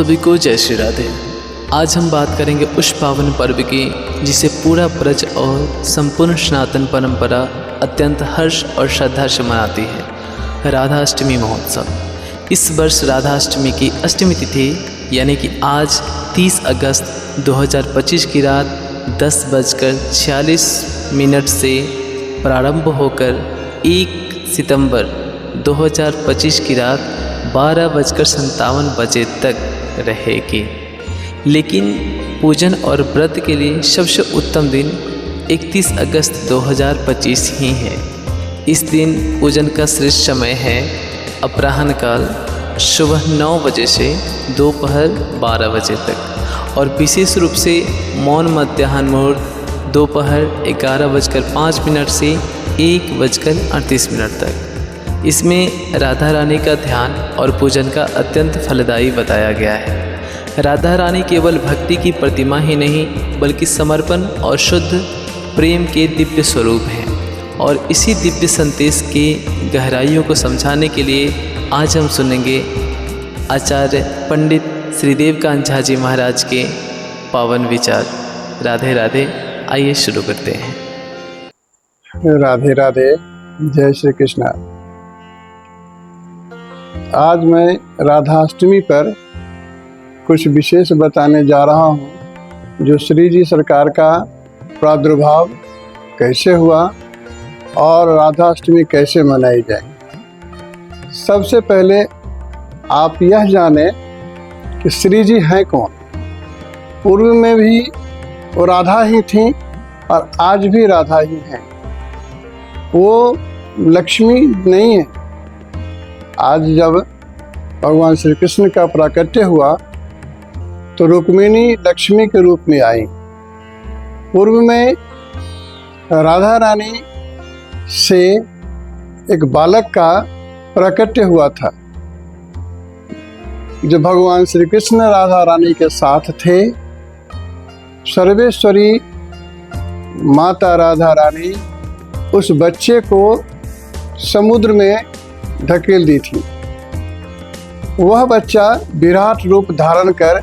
सभी को जय श्री राधे। आज हम बात करेंगे उस पावन पर्व की जिसे पूरा ब्रज और संपूर्ण सनातन परंपरा अत्यंत हर्ष और श्रद्धा से मनाती है, राधाष्टमी महोत्सव। इस वर्ष राधाष्टमी की अष्टमी तिथि यानी कि आज 30 अगस्त 2025 की रात 10:46 से प्रारंभ होकर 1 सितंबर 2025 की रात 12:57 तक रहेगी। लेकिन पूजन और व्रत के लिए सबसे उत्तम दिन 31 अगस्त 2025 ही है। इस दिन पूजन का श्रेष्ठ समय है अपराह्न काल सुबह 9 बजे से दोपहर 12 बजे तक, और विशेष रूप से मौन मध्याह्न मुहूर्त दोपहर 11:05 से 1:38 तक। इसमें राधा रानी का ध्यान और पूजन का अत्यंत फलदायी बताया गया है। राधा रानी केवल भक्ति की प्रतिमा ही नहीं बल्कि समर्पण और शुद्ध प्रेम के दिव्य स्वरूप हैं, और इसी दिव्य संदेश की गहराइयों को समझाने के लिए आज हम सुनेंगे आचार्य पंडित श्रीदेव कांत झा जी महाराज के पावन विचार। राधे राधे। आइए शुरू करते हैं। राधे राधे, जय श्री कृष्ण। आज मैं राधाष्टमी पर कुछ विशेष बताने जा रहा हूँ, जो श्री जी सरकार का प्रादुर्भाव कैसे हुआ और राधाष्टमी कैसे मनाई जाए। सबसे पहले आप यह जाने कि श्री जी हैं कौन। पूर्व में भी वो राधा ही थी और आज भी राधा ही हैं। वो लक्ष्मी नहीं है। आज जब भगवान श्री कृष्ण का प्राकट्य हुआ तो रुक्मिणी लक्ष्मी के रूप में आई। पूर्व में राधा रानी से एक बालक का प्राकट्य हुआ था। जब भगवान श्री कृष्ण राधा रानी के साथ थे, सर्वेश्वरी माता राधा रानी उस बच्चे को समुद्र में धकेल दी थी। वह बच्चा विराट रूप धारण कर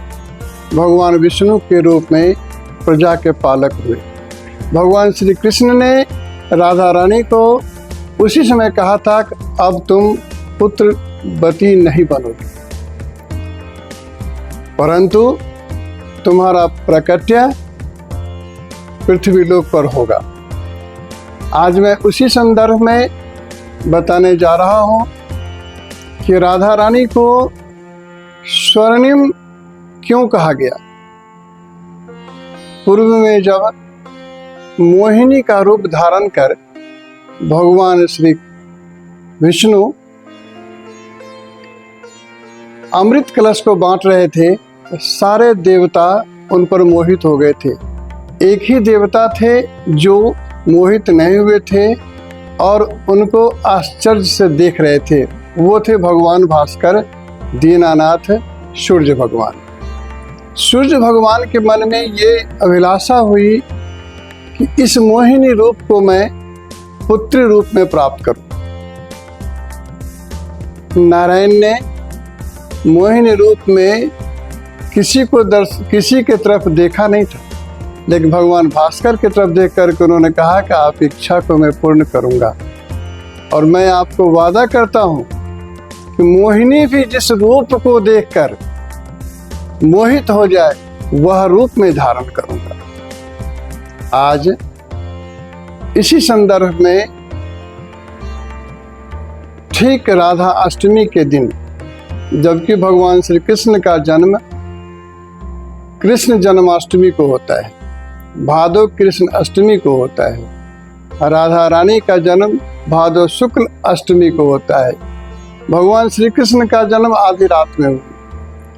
भगवान विष्णु के रूप में प्रजा के पालक हुए। भगवान श्री कृष्ण ने राधा रानी को उसी समय कहा था कि अब तुम पुत्रवती नहीं बनोगी, परंतु तुम्हारा प्राकट्य पृथ्वी लोक पर होगा। आज मैं उसी संदर्भ में बताने जा रहा हूँ कि राधा रानी को स्वर्णिम क्यों कहा गया। पूर्व में जब मोहिनी का रूप धारण कर भगवान श्री विष्णु अमृत कलश को बांट रहे थे, सारे देवता उन पर मोहित हो गए थे। एक ही देवता थे जो मोहित नहीं हुए थे और उनको आश्चर्य से देख रहे थे। वो थे भगवान भास्कर, दीनानाथ, सूर्य भगवान। सूर्य भगवान के मन में ये अभिलाषा हुई कि इस मोहिनी रूप को मैं पुत्र रूप में प्राप्त करूं। नारायण ने मोहिनी रूप में किसी के तरफ देखा नहीं था, लेकिन भगवान भास्कर की तरफ देख करके उन्होंने कहा कि आप इच्छा को मैं पूर्ण करूंगा, और मैं आपको वादा करता हूं कि मोहिनी भी जिस रूप को देखकर मोहित हो जाए वह रूप में धारण करूंगा। आज इसी संदर्भ में ठीक राधा अष्टमी के दिन, जबकि भगवान श्री कृष्ण का जन्म कृष्ण जन्माष्टमी को होता है, भादो कृष्ण अष्टमी को होता है। राधा रानी का जन्म भादो शुक्ल अष्टमी को होता है। भगवान श्री कृष्ण का जन्म आधी रात में हुआ,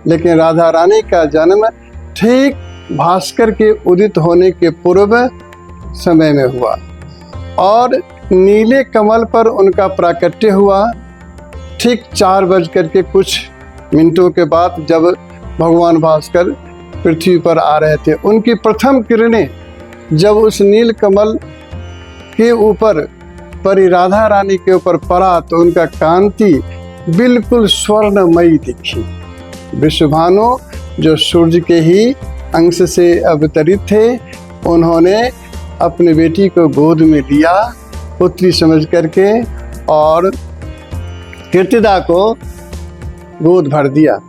लेकिन राधा रानी का जन्म ठीक भास्कर के उदित होने के पूर्व समय में हुआ, और नीले कमल पर उनका प्राकट्य हुआ ठीक 4 कुछ मिनटों के बाद, जब भगवान भास्कर पृथ्वी पर आ रहे थे। उनकी प्रथम किरणें जब उस नील कमल के ऊपर परी, राधा रानी के ऊपर पड़ा, तो उनका कांति बिल्कुल स्वर्णमयी दिखी। विश्वभानु जो सूर्य के ही अंश से अवतरित थे, उन्होंने अपनी बेटी को गोद में लिया पुत्री समझ करके और कीर्तिदा को गोद भर दिया,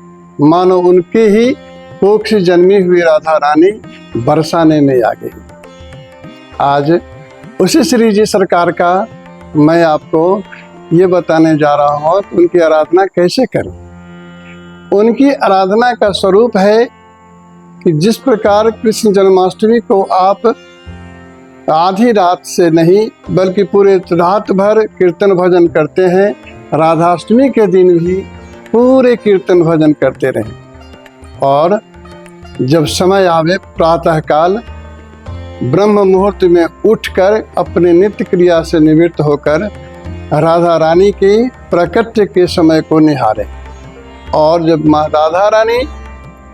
मानो उनके ही कोख से जन्मी हुई राधा रानी बरसाने में आ गई। आज उसी श्री जी सरकार का मैं आपको ये बताने जा रहा हूँ कि उनकी आराधना कैसे करें। उनकी आराधना का स्वरूप है कि जिस प्रकार कृष्ण जन्माष्टमी को आप आधी रात से नहीं बल्कि पूरे रात भर कीर्तन भजन करते हैं, राधाष्टमी के दिन भी पूरे कीर्तन भजन करते रहें। और जब समय आवे प्रातःकाल ब्रह्म मुहूर्त में उठकर अपने नित्य क्रिया से निवृत्त होकर राधा रानी के प्रकट के समय को निहारें। और जब माँ राधा रानी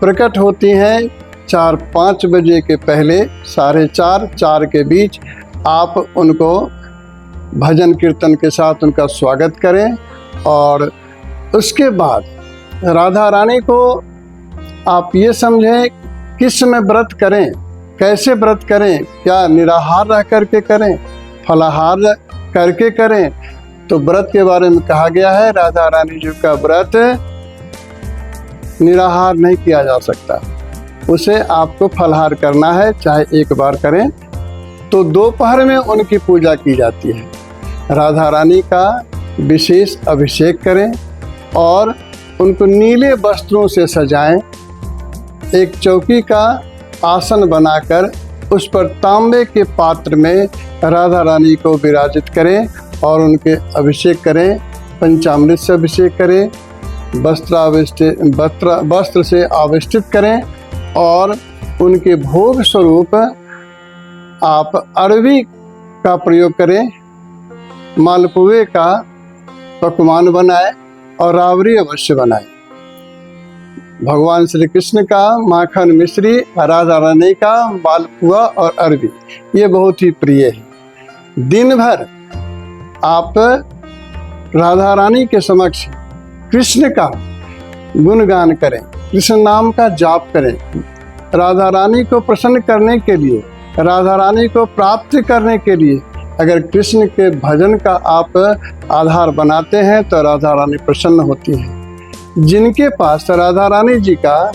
प्रकट होती हैं 4-5 बजे के पहले, 4:30-4 के बीच आप उनको भजन कीर्तन के साथ उनका स्वागत करें। और उसके बाद राधा रानी को आप ये समझें किस समय व्रत करें, कैसे व्रत करें, क्या निराहार रह करके करें, फलाहार करके करें। तो व्रत के बारे में कहा गया है राधा रानी जी का व्रत निराहार नहीं किया जा सकता, उसे आपको फलाहार करना है, चाहे एक बार करें। तो दोपहर में उनकी पूजा की जाती है। राधा रानी का विशेष अभिषेक करें और उनको नीले वस्त्रों से सजाएं। एक चौकी का आसन बनाकर उस पर तांबे के पात्र में राधा रानी को विराजित करें और उनके अभिषेक करें, पंचामृत से अभिषेक करें, वस्त्र से आविष्टित करें और उनके भोग स्वरूप आप अरवी का प्रयोग करें, मालपुए का पकवान बनाएं और रावड़ी अवश्य बनाएं। भगवान श्री कृष्ण का माखन मिश्री, राधा रानी का मालपुआ और अरवी ये बहुत ही प्रिय है। दिन भर आप राधा रानी के समक्ष कृष्ण का गुणगान करें, कृष्ण नाम का जाप करें। राधा रानी को प्रसन्न करने के लिए, राधा रानी को प्राप्त करने के लिए अगर कृष्ण के भजन का आप आधार बनाते हैं तो राधा रानी प्रसन्न होती है। जिनके पास राधा रानी जी का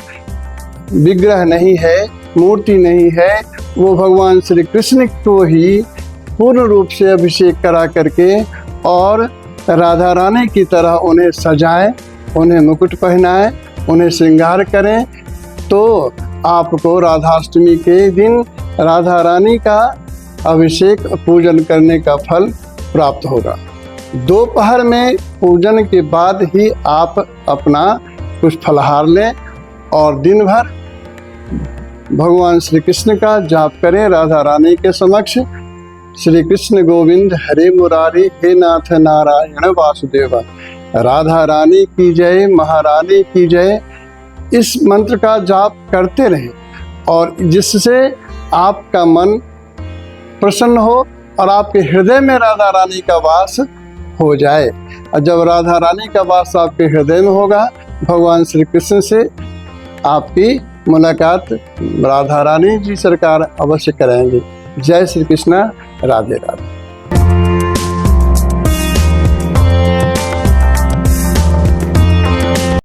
विग्रह नहीं है, मूर्ति नहीं है, वो भगवान श्री कृष्ण को ही पूर्ण रूप से अभिषेक करा करके और राधा रानी की तरह उन्हें सजाएं, उन्हें मुकुट पहनाएं, उन्हें श्रृंगार करें, तो आपको राधाष्टमी के दिन राधा रानी का अभिषेक पूजन करने का फल प्राप्त होगा। दोपहर में पूजन के बाद ही आप अपना कुछ फलाहार लें और दिन भर भगवान श्री कृष्ण का जाप करें राधा रानी के समक्ष। श्री कृष्ण गोविंद हरे मुरारी, हे नाथ नारायण वासुदेव, राधा रानी की जय, महारानी की जय। इस मंत्र का जाप करते रहें और जिससे आपका मन प्रसन्न हो और आपके हृदय में राधा रानी का वास हो जाए। और जब राधा रानी का वास आपके हृदय में होगा, भगवान श्री कृष्ण से आपकी मुलाकात राधा रानी जी सरकार अवश्य कराएंगे। जय श्री कृष्ण, राधे राधे।